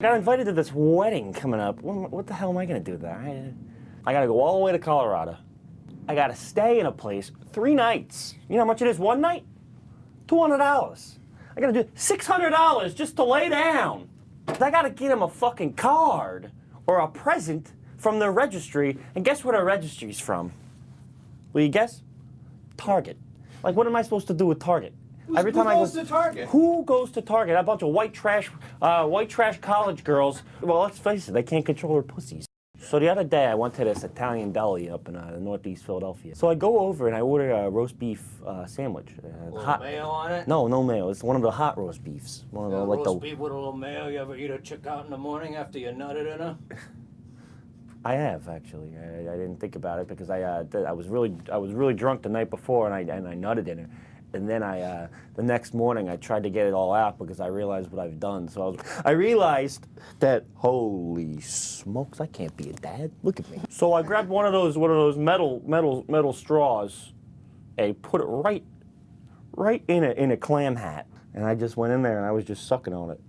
got invited to this wedding coming up. What the hell am I gonna do with that? I gotta go all the way to Colorado. I gotta stay in a place 3 nights. You know how much it is one night? $200. I gotta do $600 just to lay down. I gotta get him a fucking card or a present from their registry. And guess where their registry's from? Will you guess? Target. Like, what am I supposed to do with Target? Every time I go to Target? Who goes to Target? A bunch of white trash college girls. Well, let's face it, they can't control their pussies. So the other day, I went to this Italian deli up in northeast Philadelphia. So I go over and I order a roast beef sandwich. Hot mayo on it? No, no mayo. It's one of the hot roast beefs. One of the roast beef with a little mayo. You ever eat a chick out in the morning after you nutted in her? I have actually. I didn't think about it because I was really drunk the night before and I nutted in her. And then the next morning I tried to get it all out because I realized what I've done. So I realized that, holy smokes, I can't be a dad. Look at me. So I grabbed one of those metal straws and put it right in a clam hat. And I just went in there and I was just sucking on it.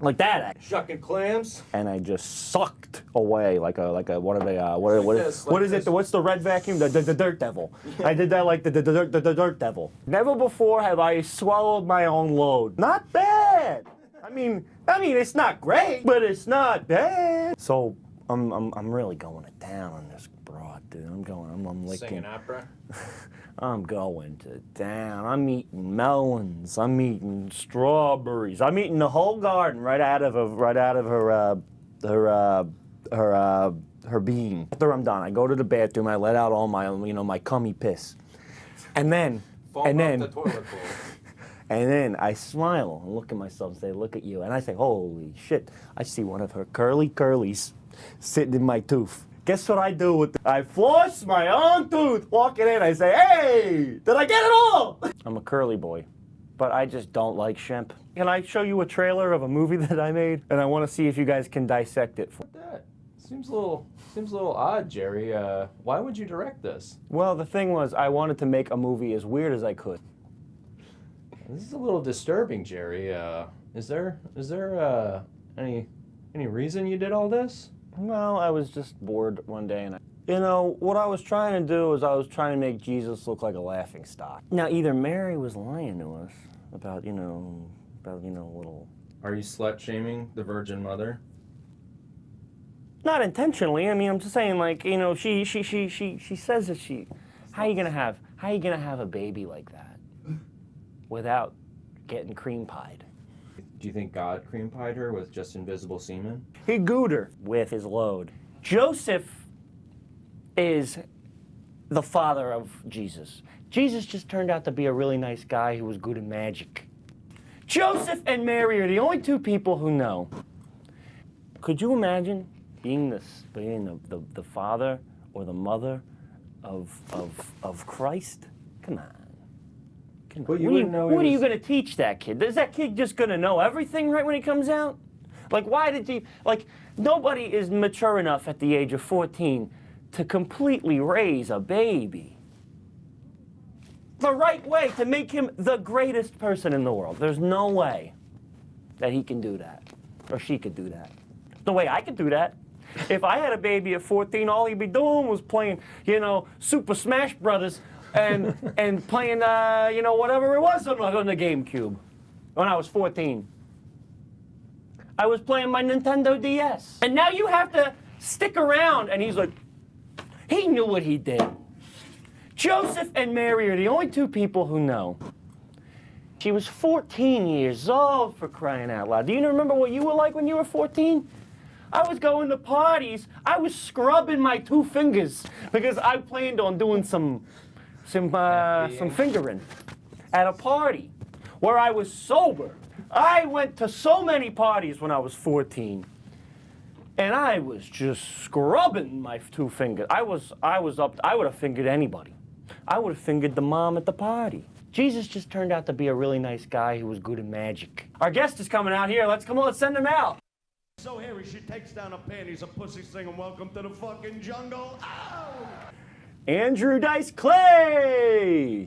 Like that. Shucking clams? And I just sucked away like a one of the what is it? What's the red vacuum? The dirt devil. Yeah. I did that like the dirt devil. Never before have I swallowed my own load. Not bad. I mean it's not great, but it's not bad. So I'm really going to town on this broad, dude. I'm licking. Singing opera. I'm going to town. I'm eating melons. I'm eating strawberries. I'm eating the whole garden right out of her bean. After I'm done, I go to the bathroom. I let out all my my cummy piss, and then the toilet bowl. And then I smile and look at myself and say, "Look at you!" And I say, "Holy shit! I see one of her curlies sitting in my tooth." Guess what I do with I floss my own tooth. Walking in, I say, "Hey, did I get it all?" I'm a curly boy, but I just don't like shemp. Can I show you a trailer of a movie that I made? And I want to see if you guys can dissect it. That seems a little odd, Jerry. Why would you direct this? Well, the thing was, I wanted to make a movie as weird as I could. This is a little disturbing, Jerry. Is there any reason you did all this? Well, I was just bored one day, and what I was trying to do is I was trying to make Jesus look like a laughing stock. Now, either Mary was lying to us about little. Are you slut-shaming the Virgin Mother? Not intentionally. I mean, I'm just saying, like, she says that how you gonna have a baby like that without getting cream pied? Do you think God cream pied her with just invisible semen? He gooed her with his load. Joseph is the father of Jesus. Jesus just turned out to be a really nice guy who was good at magic. Joseph and Mary are the only 2 people who know. Could you imagine being the father or the mother of Christ? Come on. Well, what are you going to teach that kid? Is that kid just going to know everything right when he comes out? Like, why did he... Like, nobody is mature enough at the age of 14 to completely raise a baby. The right way to make him the greatest person in the world. There's no way that he can do that. Or she could do that. There's no way I could do that. If I had a baby at 14, all he'd be doing was playing, Super Smash Brothers... and playing, whatever it was on the GameCube when I was 14. I was playing my Nintendo DS. And now you have to stick around. And he's like, he knew what he did. Joseph and Mary are the only 2 people who know. She was 14 years old, for crying out loud. Do you remember what you were like when you were 14? I was going to parties. I was scrubbing my 2 fingers because I planned on doing some fingering at a party where I was sober. I went to so many parties when I was 14, and I was just scrubbing my 2 fingers. I was up. I would have fingered anybody. I would have fingered the mom at the party. Jesus just turned out to be a really nice guy who was good at magic. Our guest is coming out here. Let's send him out. So Harry, she takes down her panties, a pussy singing "Welcome to the fucking jungle." Ow! Andrew Dice Clay!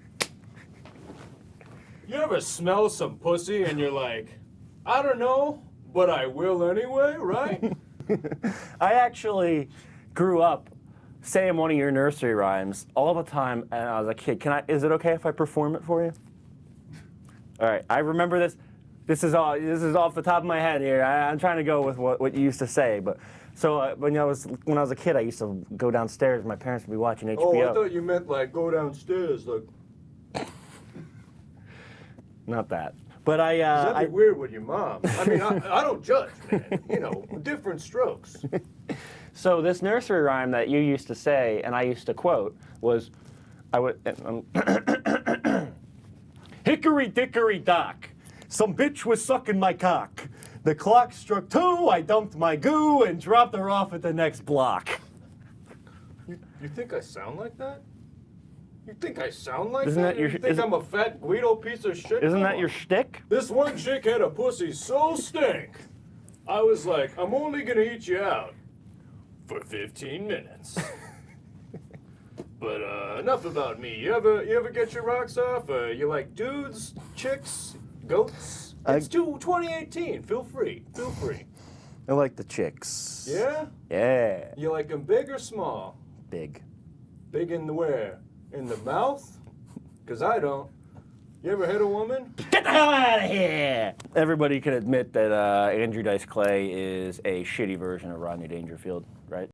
You ever smell some pussy and you're like, I don't know, but I will anyway, right? I actually grew up saying one of your nursery rhymes all the time, and I was a kid. Is it okay if I perform it for you? All right, I remember this. This is off the top of my head here. I'm trying to go with what you used to say, but so when I was a kid, I used to go downstairs. My parents would be watching HBO. Oh, I thought you meant like go downstairs, like. Not that, but That'd be weird with your mom. I mean, I don't judge, man. You know, different strokes. So this nursery rhyme that you used to say and I used to quote was, Hickory dickory dock, some bitch was sucking my cock. The clock struck 2, I dumped my goo and dropped her off at the next block. You think I sound like that? You think I sound like Isn't that? that your- You think isn't- I'm a fat Guido piece of shit? Isn't Come that on. your shtick? This one chick had a pussy so stink. I was like, I'm only gonna eat you out for 15 minutes. But enough about me. You ever get your rocks off? You like dudes, chicks, goats? It's 2018. Feel free. Feel free. I like the chicks. Yeah? Yeah. You like them big or small? Big. Big in the where? In the mouth? Because I don't. You ever hit a woman? Get the hell out of here! Everybody can admit that Andrew Dice Clay is a shitty version of Rodney Dangerfield, right?